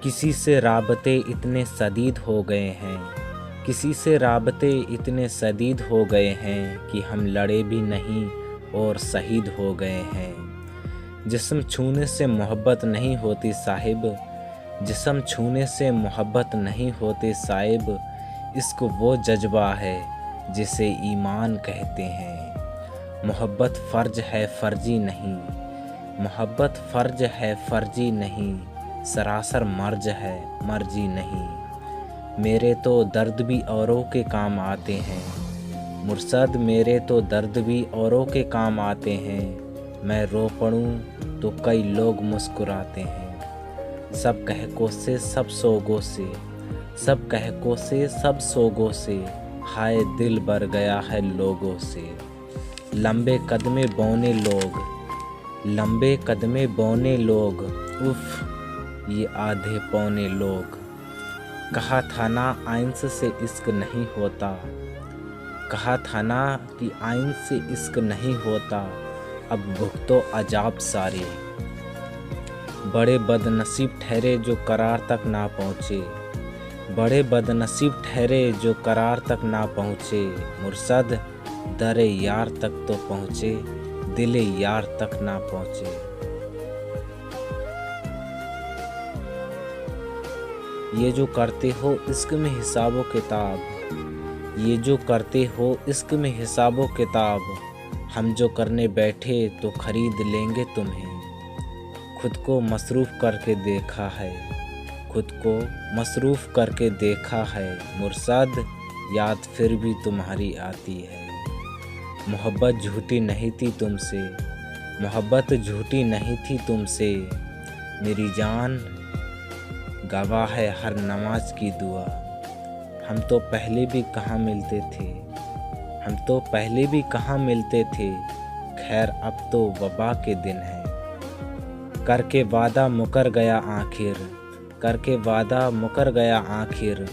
किसी से राबते इतने शदीद हो गए हैं, किसी से राबते इतने शदीद हो गए हैं कि हम लड़े भी नहीं और शहीद हो गए हैं। जिस्म छूने से मोहब्बत नहीं होती साहिब, जिस्म छूने से मोहब्बत नहीं होती साहिब। इश्क वो जज्बा है जिसे ईमान कहते हैं। मोहब्बत फ़र्ज है फ़र्जी नहीं, मोहब्बत फ़र्ज है फ़र्जी नहीं, सरासर मर्ज है मर्जी नहीं। मेरे तो दर्द भी औरों के काम आते हैं मुर्शद, मेरे तो दर्द भी औरों के काम आते हैं। मैं रो पड़ूं तो कई लोग मुस्कुराते हैं। सब कहकों से सब सोगों से, सब कहकों से सब सोगों से, हाय दिल भर गया है लोगों से। लंबे कदमे बौने लोग, लंबे कदमे बौने लोग, उफ़ ये आधे पौने लोग। कहा था ना आइंस से इश्क नहीं होता, कहा था ना कि आइन से इश्क नहीं होता। अब भुगतो अजाब सारे, बड़े बदनसीब ठहरे जो करार तक ना पहुँचे, बड़े बदनसीब ठहरे जो करार तक ना पहुँचे। मुर्शद दरे यार तक तो पहुँचे, दिले यार तक ना पहुँचे। ये जो करते हो इश्क में हिसाबो किताब, ये जो करते हो इश्क में हिसाबो किताब। हम जो करने बैठे तो खरीद लेंगे तुम्हें। खुद को मसरूफ़ करके देखा है, खुद को मसरूफ़ करके देखा है। मुर्शद याद फिर भी तुम्हारी आती है। मोहब्बत झूठी नहीं थी तुमसे, मोहब्बत झूठी नहीं थी तुमसे। मेरी जान गवाह है हर नमाज की दुआ। हम तो पहले भी कहाँ मिलते थे, हम तो पहले भी कहाँ मिलते थे। खैर अब तो वबा के दिन है। करके वादा मुकर गया आखिर, करके वादा मुकर गया आखिर।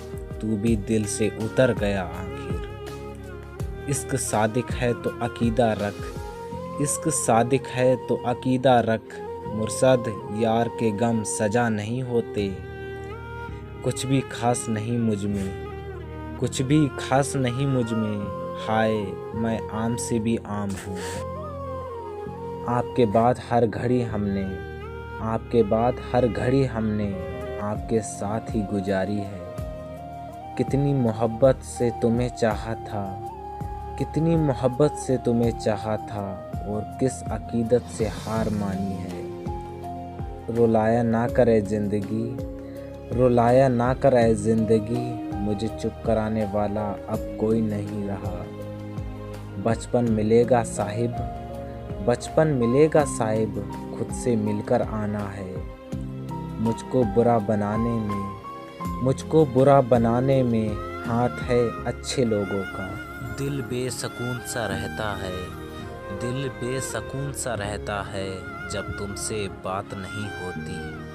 तू भी दिल से उतर गया आखिर। इश्क सादिक है तो अकीदा रख, इश्क सादिक है तो अकीदा रख। मुर्शद यार के गम सजा नहीं होते। कुछ भी खास नहीं मुझ में, कुछ भी खास नहीं मुझ में। हाय मैं आम से भी आम हूँ। आपके बाद हर घड़ी हमने, आपके बाद हर घड़ी हमने आपके साथ ही गुजारी है। कितनी मोहब्बत से तुम्हें चाहा था, कितनी मोहब्बत से तुम्हें चाहा था, और किस अकीदत से हार मानी है। रुलाया ना करे ज़िंदगी, रुलाया ना करे ज़िंदगी। मुझे चुप कराने वाला अब कोई नहीं रहा। बचपन मिलेगा साहिब, बचपन मिलेगा साहिब, खुद से मिलकर आना है। मुझको बुरा बनाने में, मुझको बुरा बनाने में हाथ है अच्छे लोगों का। दिल बेसकून सा रहता है, दिल बेसकून सा रहता है जब तुमसे बात नहीं होती।